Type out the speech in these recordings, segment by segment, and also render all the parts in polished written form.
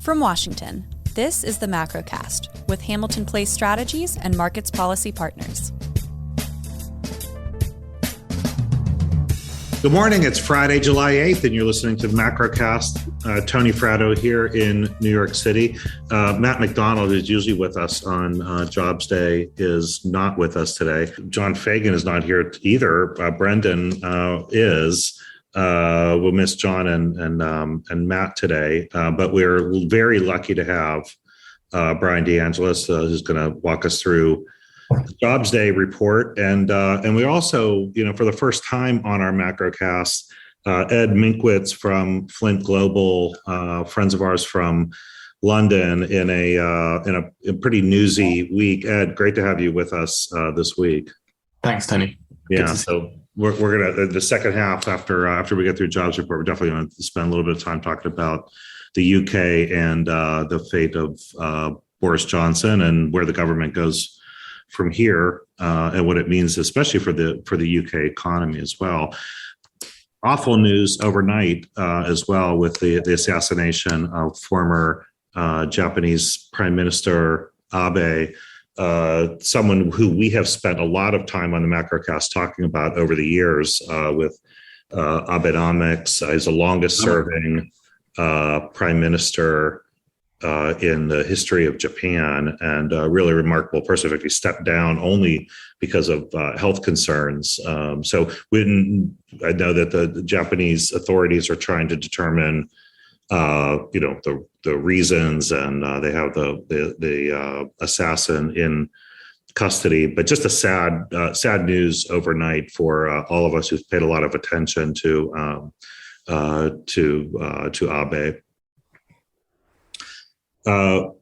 From Washington, this is the Macrocast with Hamilton Place Strategies and Markets Policy Partners. Good morning. It's Friday, July 8th, and you're listening to the Macrocast. Tony Fratto here in New York City. Matt McDonald, who's usually with us on Jobs Day, is not with us today. John Fagan is not here either. Brendan is. We'll miss John and Matt today, but we're very lucky to have Bryan who's going to walk us through the Jobs Day report, and we also, for the first time on our Macrocast, Ed de Minckwitz from Flint Global, friends of ours from London, in a pretty newsy week. Ed, great to have you with us this week. Thanks, Tony. Yeah, so we're gonna the second half after we get through jobs report, we're definitely going to spend a little bit of time talking about the UK and the fate of Boris Johnson and where the government goes from here, and what it means, especially for the UK economy as well. Awful news overnight as well with the assassination of former Japanese Prime Minister Abe, someone who we have spent a lot of time on the Macrocast talking about over the years with Abenomics. He's the longest serving Prime Minister in the history of Japan, and a really remarkable person. In fact, he stepped down only because of health concerns. So I know that the Japanese authorities are trying to determine, the reasons, and they have the assassin in custody. But just a sad news overnight for all of us who've paid a lot of attention to Abe. The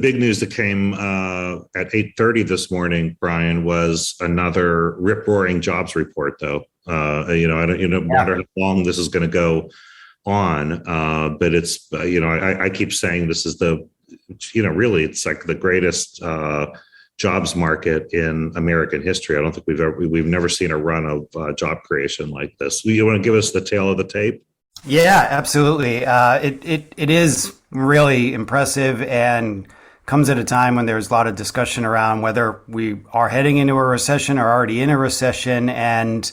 big news that came at 8:30 this morning, Bryan, was another rip-roaring jobs report. Though I don't matter how long this is going to go on, but it's I keep saying this is really it's like the greatest jobs market in American history. I don't think we've never seen a run of job creation like this. You want to give us the tale of the tape? Yeah, absolutely. It is really impressive and comes at a time when there's a lot of discussion around whether we are heading into a recession or already in a recession. And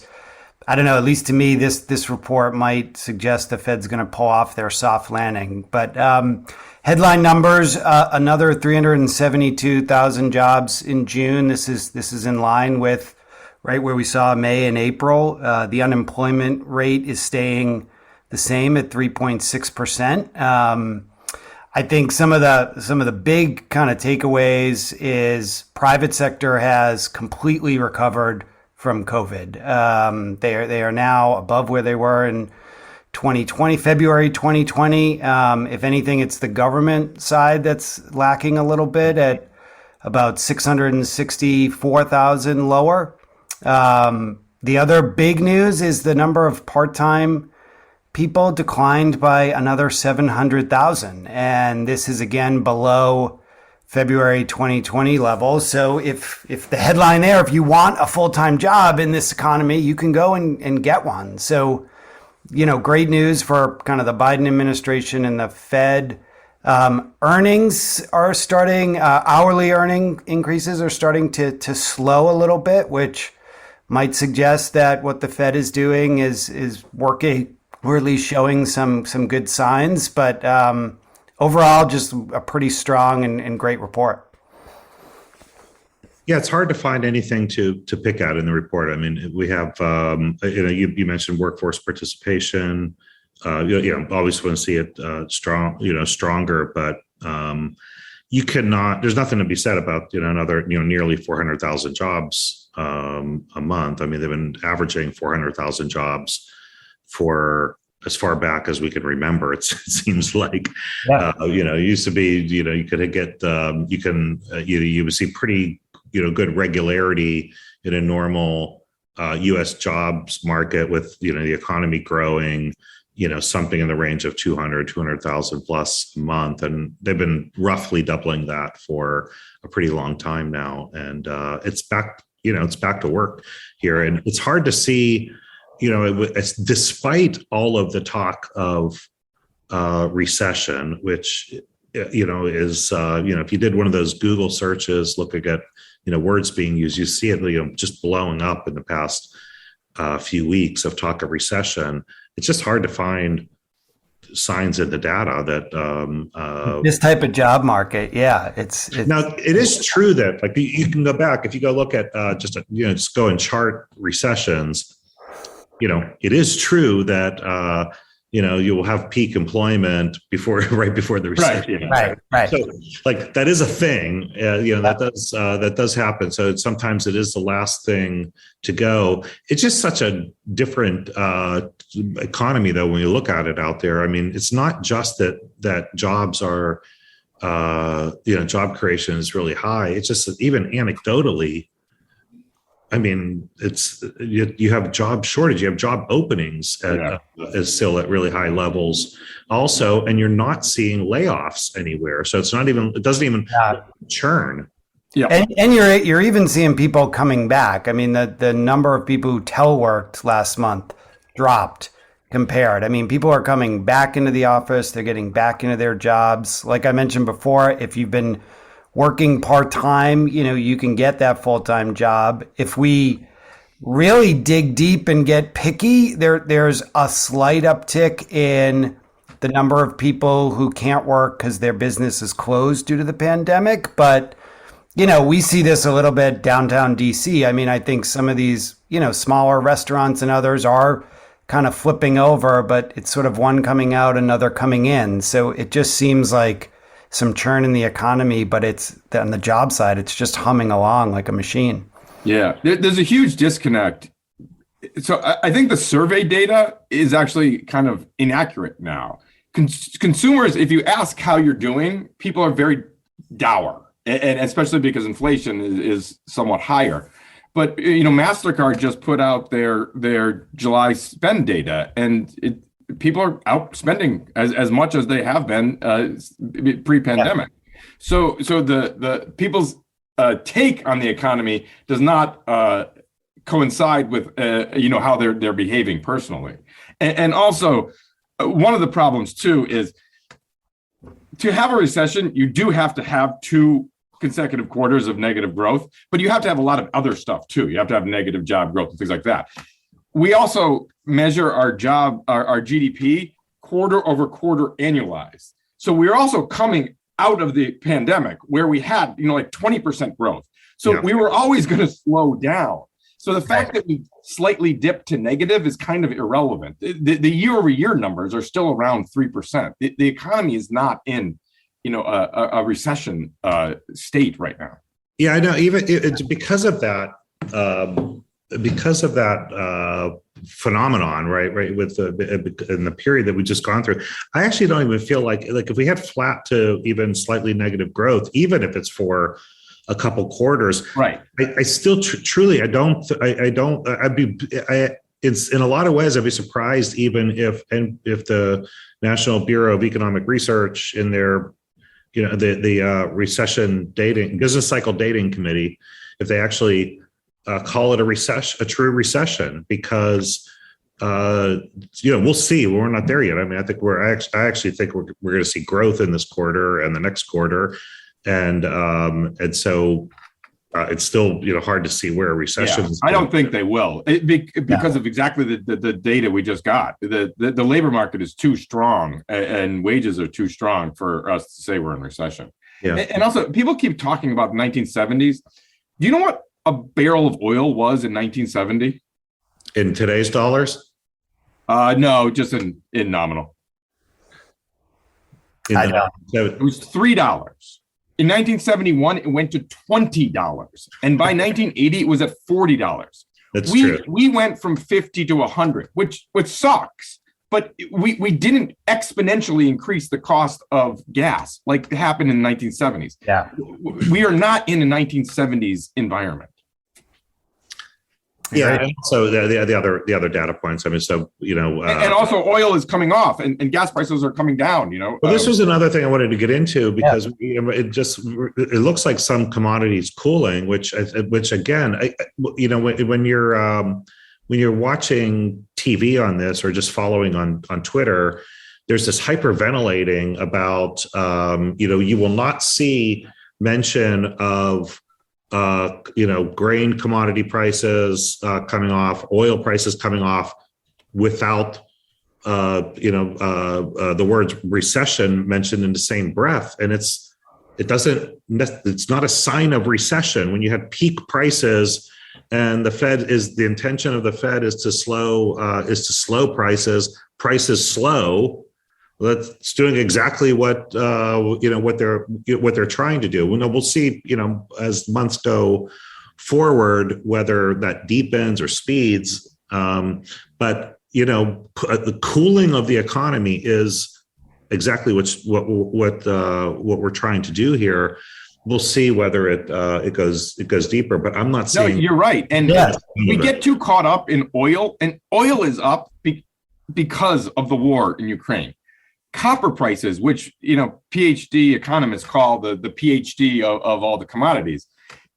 I don't know, at least to me, this report might suggest the Fed's going to pull off their soft landing. But headline numbers, another 372,000 jobs in June. This is in line with right where we saw May and April. The unemployment rate is staying the same at 3.6%. I think some of the big kind of takeaways is private sector has completely recovered from COVID. They are now above where they were in 2020, February 2020. If anything, it's the government side that's lacking a little bit at about 664,000 lower. The other big news is the number of part-time people declined by another 700,000. And this is again below February 2020 levels. So if the headline there, if you want a full-time job in this economy, you can go and get one. So, great news for kind of the Biden administration and the Fed. Earnings are starting, hourly earning increases are starting to slow a little bit, which might suggest that what the Fed is doing is working, or at least showing some good signs. But overall, just a pretty strong and great report. Yeah, it's hard to find anything to pick out in the report. I mean, we have, you mentioned workforce participation. Always want to see it stronger, but you cannot. There's nothing to be said about another nearly 400,000 jobs a month. I mean, they've been averaging 400,000 jobs for as far back as we can remember. It seems like, it used to be, you could get, you would see pretty, good regularity in a normal U.S. jobs market with, the economy growing, something in the range of 200,000 plus a month. And they've been roughly doubling that for a pretty long time now. And it's back, it's back to work here. And it's hard to see, despite all of the talk of recession, which is if you did one of those Google searches looking at words being used, you see it just blowing up in the past few weeks of talk of recession. It's just hard to find signs in the data that this type of job market. Yeah, it's now it is true that like you can go back if you go look at just go and chart recessions. It is true that you will have peak employment right before the recession. Right. So like that is a thing. That does happen. So sometimes it is the last thing to go. It's just such a different economy, though, when you look at it out there. I mean, it's not just that jobs are, job creation is really high. It's just that even anecdotally, I mean, it's you have job shortage, you have job openings is still at really high levels also, and you're not seeing layoffs anywhere. So it doesn't even churn. Yeah. And you're even seeing people coming back. I mean, the number of people who teleworked last month dropped compared. I mean, people are coming back into the office, they're getting back into their jobs. Like I mentioned before, if you've been working part-time, you can get that full-time job. If we really dig deep and get picky, there's a slight uptick in the number of people who can't work because their business is closed due to the pandemic. But, we see this a little bit downtown DC. I mean, I think some of these, smaller restaurants and others are kind of flipping over, but it's sort of one coming out, another coming in. So it just seems like some churn in the economy, but it's on the job side, it's just humming along like a machine. Yeah, there's a huge disconnect. So I think the survey data is actually kind of inaccurate now. Consumers, if you ask how you're doing, people are very dour, and especially because inflation is somewhat higher. But MasterCard just put out their July spend data, and people are out spending as much as they have been pre-pandemic. Yeah. So the people's take on the economy does not coincide with how they're behaving personally. And also one of the problems too is to have a recession, you do have to have 2 consecutive quarters of negative growth, but you have to have a lot of other stuff too. You have to have negative job growth and things like that. We also measure our GDP quarter over quarter annualized. So we're also coming out of the pandemic where we had, like 20% growth. So we were always going to slow down. So the fact that we slightly dipped to negative is kind of irrelevant. The year over year numbers are still around 3%. The economy is not in, a recession state right now. Yeah, I know. Even it's because of that. Phenomenon, right? With in the period that we just gone through, I actually don't even feel like if we had flat to even slightly negative growth, even if it's for a couple quarters, right? I still truly, it's in a lot of ways, I'd be surprised even if the National Bureau of Economic Research in their, the recession dating business cycle dating committee, if they actually call it a true recession, because we'll see. We're not there yet. I mean, I think I actually think we're going to see growth in this quarter and the next quarter, and so it's still hard to see where a recession is. I don't think they will because of exactly the data we just got. The labor market is too strong and wages are too strong for us to say we're in recession. Yeah, and also people keep talking about the 1970s. Do you know what a barrel of oil was in 1970? In today's dollars? No, just in nominal. It was $3. In 1971, it went to $20. And by 1980, it was at $40. That's true. We went from 50 to 100, which sucks. But we didn't exponentially increase the cost of gas like happened in the 1970s. Yeah. We are not in a 1970s environment. Yeah. And so the other data points. I mean, so and also oil is coming off, and gas prices are coming down. Well, this was another thing I wanted to get into because it looks like some commodities cooling, which again, when you're watching TV on this or just following on Twitter, there's this hyperventilating about, you will not see mention of, grain commodity prices coming off, oil prices coming off without, the word recession mentioned in the same breath. And it's not a sign of recession when you have peak prices. And the intention of the Fed is to slow prices. Prices slow. That's doing exactly what they're trying to do. We'll see, as months go forward, whether that deepens or speeds. But the cooling of the economy is exactly what we're trying to do here. We'll see whether it goes deeper, but I'm not seeing. No, you're right, and we get too caught up in oil, and oil is up because of the war in Ukraine. Copper prices, which PhD economists call the PhD of all the commodities,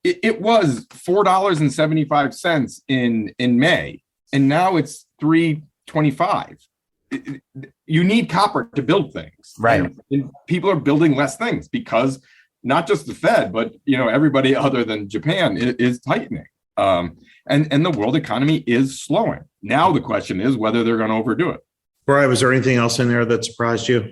it was $4.75 in May, and now it's $3.25. You need copper to build things, right? And people are building less things because not just the Fed, but everybody other than Japan is tightening, and the world economy is slowing. Now the question is whether they're going to overdo it. Bryan, was there anything else in there that surprised you?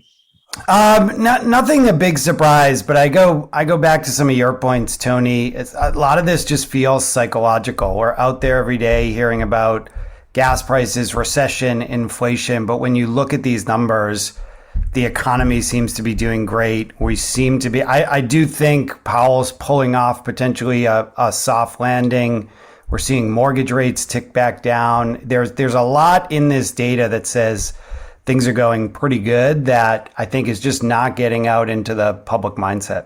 Nothing a big surprise, but I go back to some of your points, Tony. A lot of this just feels psychological. We're out there every day hearing about gas prices, recession, inflation, but when you look at these numbers, the economy seems to be doing great. We seem to be. I do think Powell's pulling off potentially a soft landing. We're seeing mortgage rates tick back down. There's a lot in this data that says things are going pretty good that I think is just not getting out into the public mindset.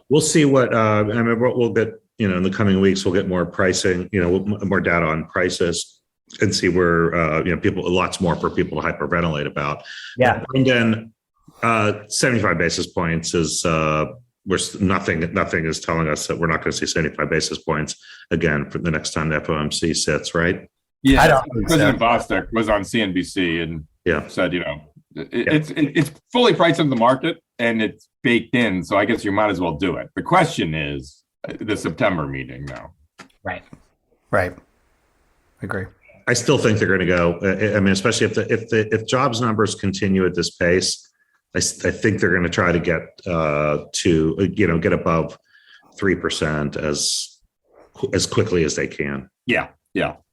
We'll see what we'll get. In the coming weeks, we'll get more pricing. More data on prices and see where lots more for people to hyperventilate about. Yeah, and then 75 basis points is. Nothing is telling us that we're not going to see 75 basis points again for the next time the FOMC sits, right? Yeah, President Bostic was on CNBC and said, it's fully priced in the market and it's baked in, so I guess you might as well do it. The question is the September meeting now. Right. Agree. I still think they're going to go. Especially if jobs numbers continue at this pace. I think they're going to try to get get above 3% as quickly as they can. Yeah.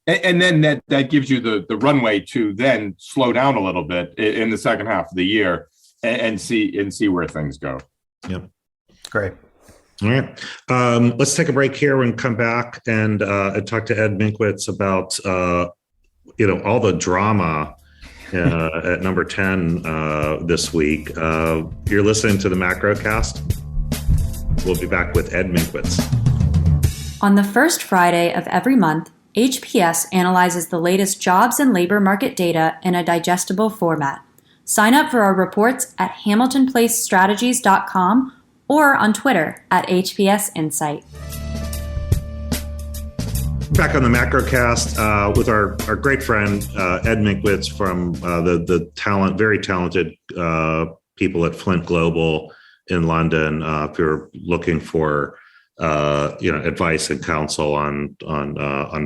And then that gives you the runway to then slow down a little bit in the second half of the year and see where things go. Yep. Great. All right. Let's take a break here and come back and talk to Ed Minckwitz about all the drama. At number 10 this week. You're listening to the Macrocast. We'll be back with Ed Minckwitz. On the first Friday of every month, HPS analyzes the latest jobs and labor market data in a digestible format. Sign up for our reports at hamiltonplacestrategies.com or on Twitter at HPS Insight. Back on the Macrocast with our great friend Ed Minckwitz from the very talented people at Flint Global in London. If you're looking for advice and counsel on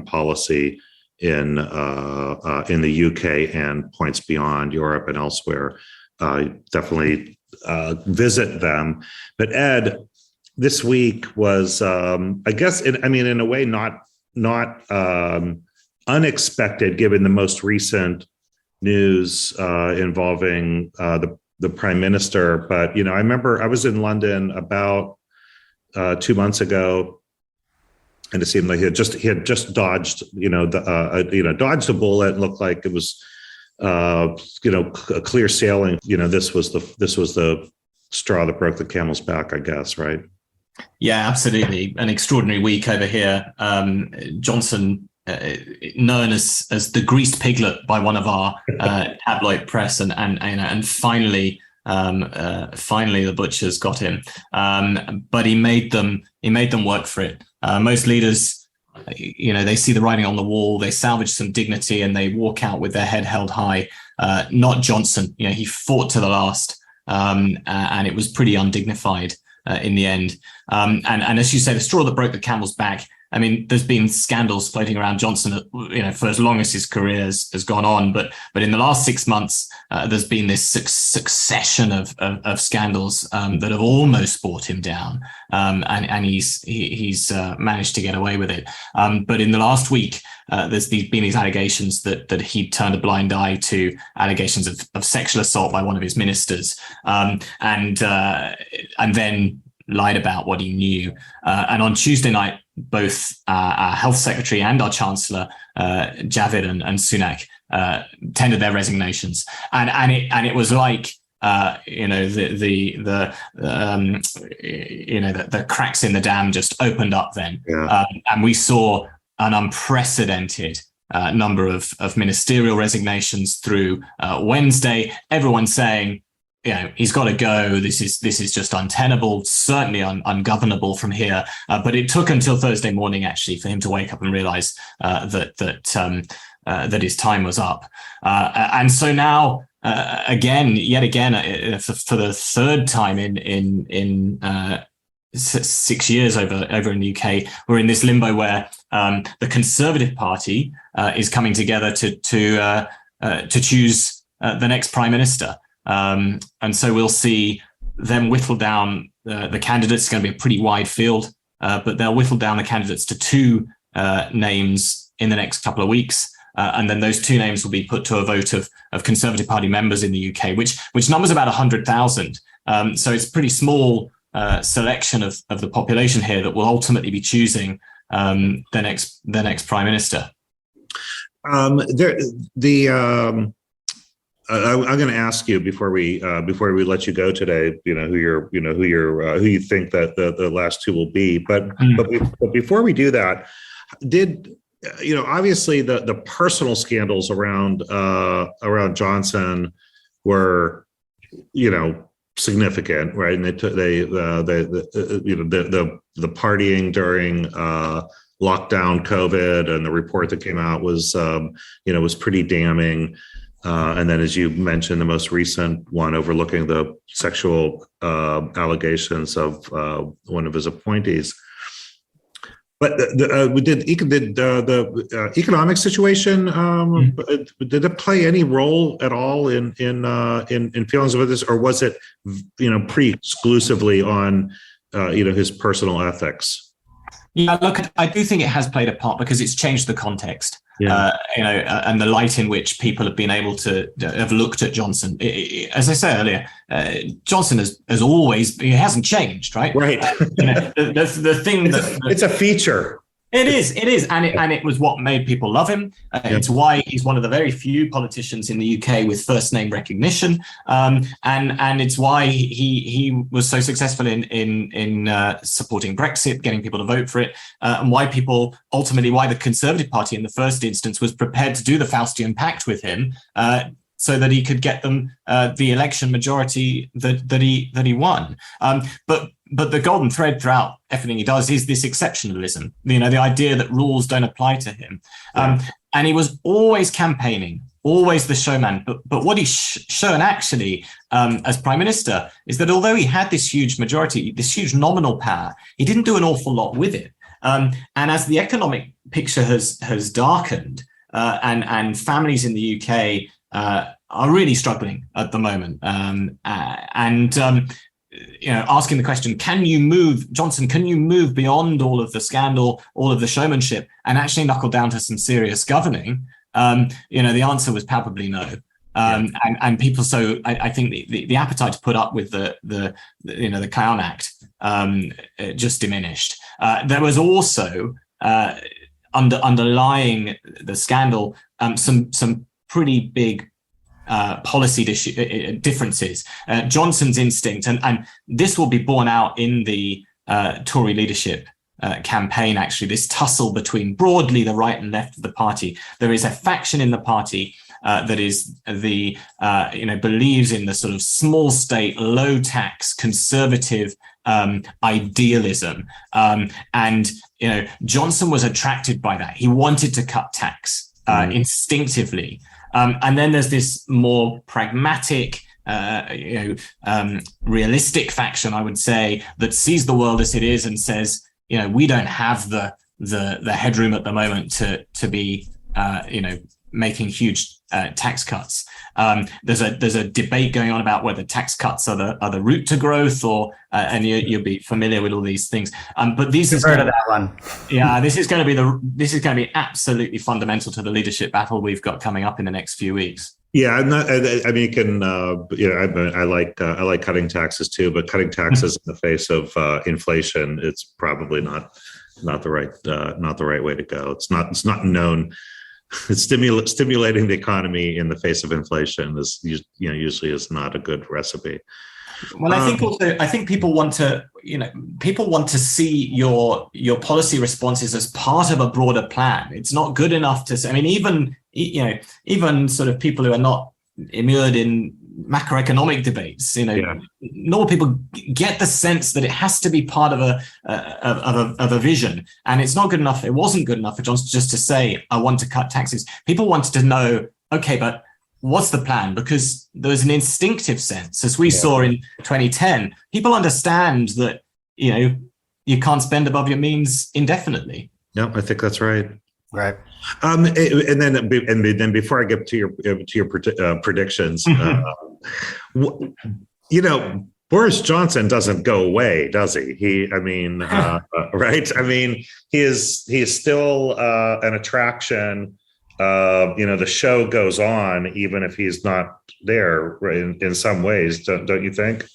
policy in the UK and points beyond Europe and elsewhere, definitely visit them. But Ed, this week was I guess in a way not unexpected given the most recent news involving the Prime Minister. But, I remember I was in London about 2 months ago, and it seemed like he had just dodged, dodged a bullet and looked like it was, a clear sailing. This was the straw that broke the camel's back, I guess, right? Yeah, absolutely. An extraordinary week over here. Johnson, known as the greased piglet by one of our tabloid press, and finally the butchers got him. But he made them work for it. Most leaders they see the writing on the wall, they salvage some dignity, and they walk out with their head held high. Not Johnson. He fought to the last, and it was pretty undignified in the end. And as you say, the straw that broke the camel's back. I mean, there's been scandals floating around Johnson, for as long as his career has gone on. But in the last 6 months, there's been this succession of scandals that have almost brought him down, and he's managed to get away with it. But in the last week, there's been these allegations that he turned a blind eye to allegations of sexual assault by one of his ministers, and then lied about what he knew. And on Tuesday night, both our health secretary and our chancellor, Javid and Sunak, tendered their resignations, and it was like the cracks in the dam just opened up then, and we saw an unprecedented number of ministerial resignations through Wednesday. Everyone saying, he's got to go. This is just untenable, certainly ungovernable from here. But it took until Thursday morning, actually, for him to wake up and realize that his time was up. And so now, yet again, for the third time in 6 years over in the UK, we're in this limbo where the Conservative Party is coming together to choose the next Prime Minister. And so we'll see them whittle down the candidates. It's going to be a pretty wide field, but they'll whittle down the candidates to two names in the next couple of weeks. And then those two names will be put to a vote of Conservative Party members in the UK, which numbers about 100,000. So it's a pretty small selection of the population here that will ultimately be choosing the next Prime Minister. I'm going to ask you before we let you go today, who you think that the last two will be. But before we do that, obviously the personal scandals around Johnson were, significant, right? And the partying during lockdown COVID, and the report that came out was pretty damning. And then, as you mentioned, the most recent one overlooking the sexual allegations of one of his appointees. But did the economic situation did it play any role at all in feelings about this, or was it pretty exclusively on his personal ethics? Yeah, look, I do think it has played a part because it's changed the context. And the light in which people have been able to have looked at Johnson. As I said earlier, Johnson has always, he hasn't changed, right? Right. The thing that it's a feature. It is, and it was what made people love him. It's why he's one of the very few politicians in the UK with first name recognition, and it's why he was so successful in supporting Brexit, getting people to vote for it, and why the Conservative Party in the first instance was prepared to do the Faustian Pact with him, so that he could get them the election majority that he won. But the golden thread throughout everything he does is this exceptionalism, the idea that rules don't apply to him. And he was always campaigning, always the showman. But what he's shown actually as Prime Minister is that although he had this huge majority, this huge nominal power, he didn't do an awful lot with it. And as the economic picture has darkened and families in the UK are really struggling at the moment, asking the question, can you move beyond all of the scandal, all of the showmanship, and actually knuckle down to some serious governing? The answer was palpably no. And people, so I think the appetite to put up with the Clown Act just diminished. There was also underlying the scandal some pretty big policy differences. Johnson's instinct, and this will be borne out in the Tory leadership campaign, actually, this tussle between broadly the right and left of the party. There is a faction in the party that is believes in the sort of small state, low tax, conservative idealism. And Johnson was attracted by that. He wanted to cut tax instinctively. And then there's this more pragmatic, realistic faction, I would say, that sees the world as it is and says, we don't have the headroom at the moment to be, making huge tax cuts. There's a debate going on about whether tax cuts are the route to growth, or and you'll be familiar with all these things. But these is heard of that one. Yeah, this is going to be absolutely fundamental to the leadership battle we've got coming up in the next few weeks. Yeah, you can. I like cutting taxes too, but cutting taxes in the face of inflation, it's probably not the right way to go. It's not known. Stimulating the economy in the face of inflation is usually is not a good recipe. Well, I think people want to see your policy responses as part of a broader plan. It's not good enough to say. I mean, even sort of people who are not immured in macroeconomic debates, normal people get the sense that it has to be part of a vision, and it's not good enough. It wasn't good enough for Johnson just to say, "I want to cut taxes." People wanted to know, okay, but what's the plan? Because there was an instinctive sense, as we saw in 2010. People understand that you can't spend above your means indefinitely. No, I think that's right. Right. And then before I get to your predictions, Boris Johnson doesn't go away, does he? Right? I mean, he is still an attraction. The show goes on even if he's not there, in some ways, don't you think?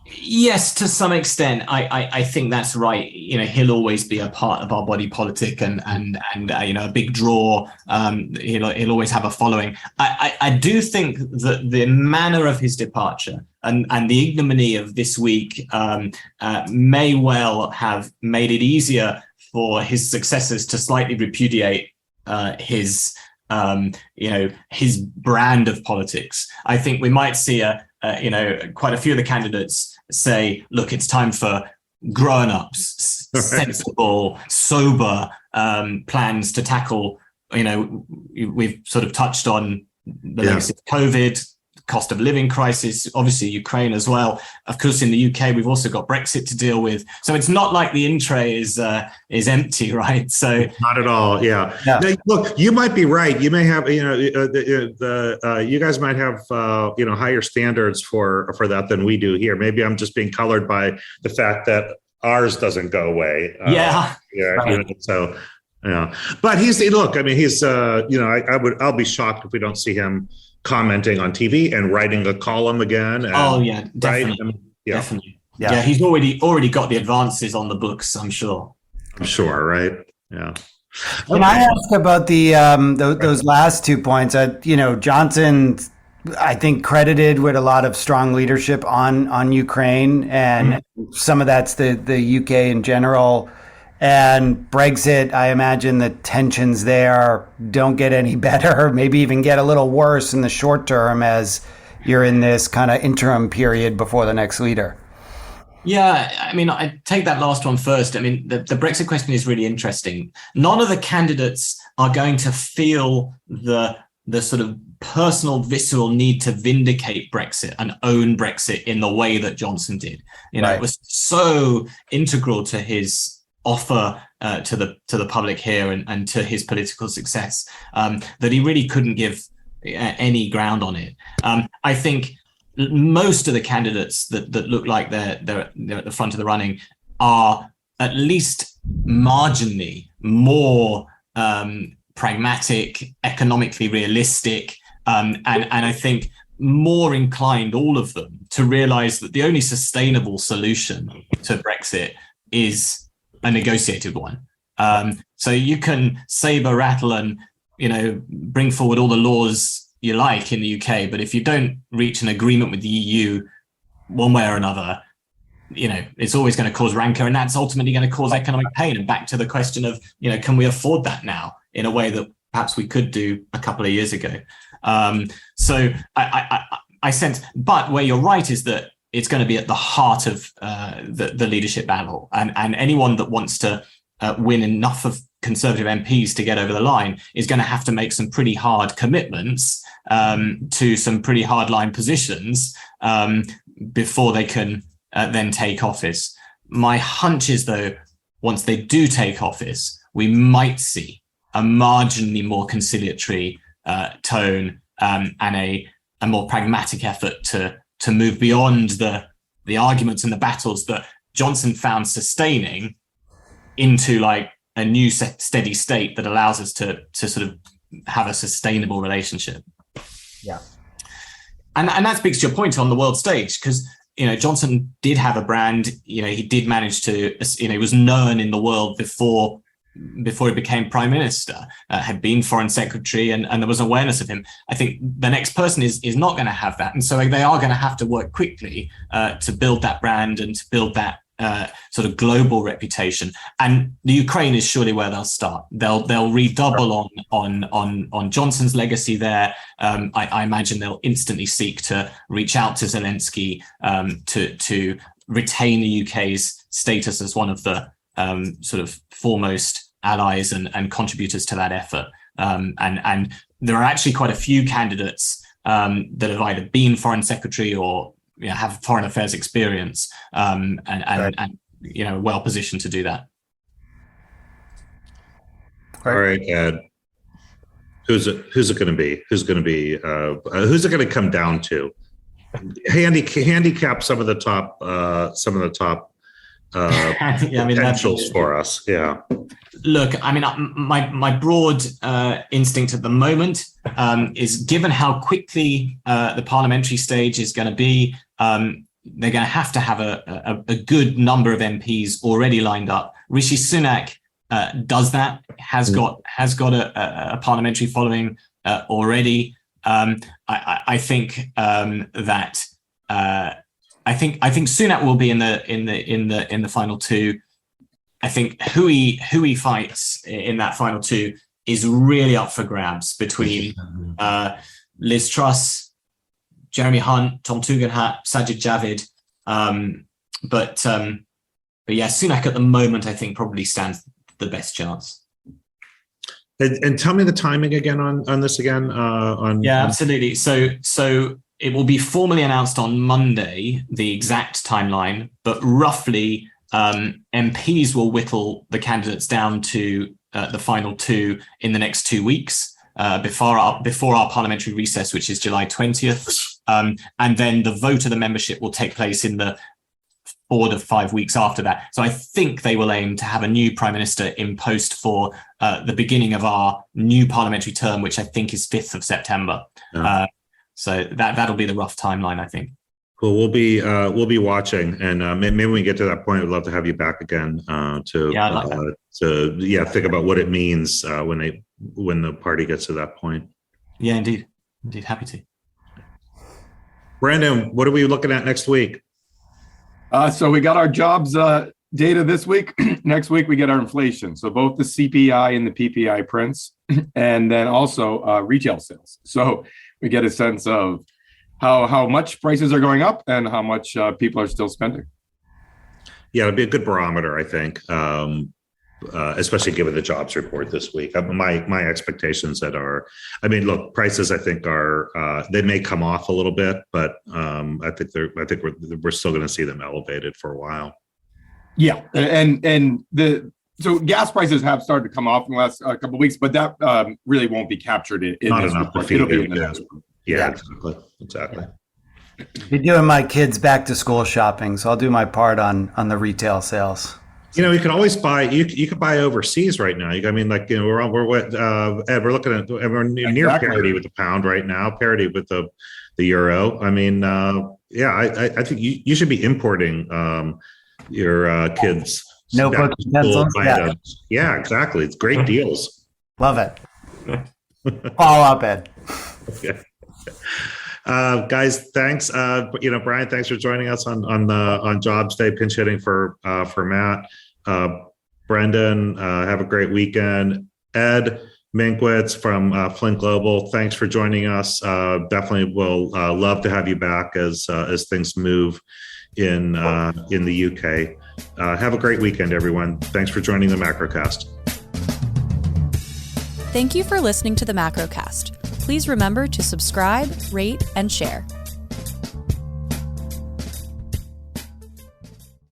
Yes, to some extent, I think that's right. He'll always be a part of our body politic and a big draw. He'll always have a following. I do think that the manner of his departure and the ignominy of this week may well have made it easier for his successors to slightly repudiate his brand of politics. I think we might see quite a few of the candidates say, look, it's time for grown-ups, sensible, sober plans to tackle, we've sort of touched on the legacy of COVID, cost of living crisis, obviously Ukraine as well. Of course, in the UK, we've also got Brexit to deal with. So it's not like the in tray is empty, right? So not at all. Yeah. Now, look, you might be right. You may have, you guys might have, higher standards for that than we do here. Maybe I'm just being colored by the fact that ours doesn't go away. Right. So. Yeah, but I'll be shocked if we don't see him commenting on TV and writing a column again. Definitely. Right? Definitely. Yeah, he's already got the advances on the books, I'm sure. I'm sure, right? Yeah. Can I ask about the those last 2 points? Johnson, I think, credited with a lot of strong leadership on Ukraine, and some of that's the UK in general. And Brexit, I imagine the tensions there don't get any better, maybe even get a little worse in the short term as you're in this kind of interim period before the next leader. Yeah, I mean, I take that last one first. I mean, the Brexit question is really interesting. None of the candidates are going to feel the sort of personal, visceral need to vindicate Brexit and own Brexit in the way that Johnson did. It was so integral to his offer to the public here and to his political success that he really couldn't give any ground on it. I think most of the candidates that look like they're at the front of the running are at least marginally more pragmatic, economically realistic, and I think more inclined, all of them, to realize that the only sustainable solution to Brexit is a negotiated one. So you can saber rattle and bring forward all the laws you like in the UK, but if you don't reach an agreement with the EU one way or another, it's always going to cause rancor, and that's ultimately going to cause economic pain. And back to the question of can we afford that now in a way that perhaps we could do a couple of years ago? So I sense, but where you're right is that it's going to be at the heart of the leadership battle. And anyone that wants to win enough of Conservative MPs to get over the line is going to have to make some pretty hard commitments to some pretty hardline positions before they can then take office. My hunch is, though, once they do take office, we might see a marginally more conciliatory tone and a more pragmatic effort to move beyond the arguments and the battles that Johnson found sustaining into like a new steady state that allows us to sort of have a sustainable relationship. Yeah. And that speaks to your point on the world stage, because, you know, Johnson did have a brand. You know, he did manage to, you know, he was known in the world before he became prime minister, had been foreign secretary, and there was awareness of him. I think the next person is not going to have that. And so they are going to have to work quickly to build that brand and to build that sort of global reputation. And the Ukraine is surely where they'll start. They'll redouble on Johnson's legacy there. I imagine they'll instantly seek to reach out to Zelensky to retain the UK's status as one of the sort of foremost allies and contributors to that effort. And there are actually quite a few candidates that have either been foreign secretary or, you know, have foreign affairs experience and you know, well positioned to do that. All right, Ed. Who's it going to be? Who's it going to come down to? Handicap some of the top potentials for us. Yeah. Look, I mean, my broad instinct at the moment is, given how quickly the parliamentary stage is going to be, they're going to have a good number of MPs already lined up. Rishi Sunak does that, has got a parliamentary following already. I think that I think Sunak will be in the final two. I think who he fights in that final two is really up for grabs between Liz Truss, Jeremy Hunt, Tom Tugendhat, Sajid Javid. But yeah, Sunak at the moment, I think, probably stands the best chance. And tell me the timing again on this again. Absolutely. So it will be formally announced on Monday, the exact timeline, but roughly MPs will whittle the candidates down to the final two in the next 2 weeks before our parliamentary recess, which is July 20th. And then the vote of the membership will take place in the 4 to 5 weeks after that. So I think they will aim to have a new prime minister in post for the beginning of our new parliamentary term, which I think is 5th of September. Yeah. So that'll be the rough timeline, I think. Well, we'll be watching, and maybe when we get to that point, we'd love to have you back again to think about what it means when the party gets to that point. Yeah, indeed, happy to. Brandon, what are we looking at next week? So we got our jobs data this week. Next week we get our inflation. So both the CPI and the PPI prints, and then also retail sales. So we get a sense of how much prices are going up and how much people are still spending. Yeah, it'll be a good barometer, I think, especially given the jobs report this week. My expectations look, prices I think are they may come off a little bit, but I think we're still going to see them elevated for a while. Yeah, so gas prices have started to come off in the last couple of weeks, but that really won't be captured in not this enough report. to feed It'll be it. in the next report. Yeah, exactly. Be doing my kids back to school shopping, so I'll do my part on the retail sales. You know, you can always buy. You could buy overseas right now. Ed, we're looking at we're near parity with the pound right now, parity with the euro. I mean, I think you should be importing your kids' notebooks, pencils. Yeah, exactly. It's great deals. Love it. Follow up, Ed. Okay. Guys, thanks. Bryan, thanks for joining us on Jobs Day, pinch hitting for Matt. Brendan, have a great weekend. Ed, Minckwitz from Flint Global. Thanks for joining us. Definitely will love to have you back as things move in the UK. Have a great weekend, everyone. Thanks for joining the Macrocast. Thank you for listening to the Macrocast. Please remember to subscribe, rate, and share.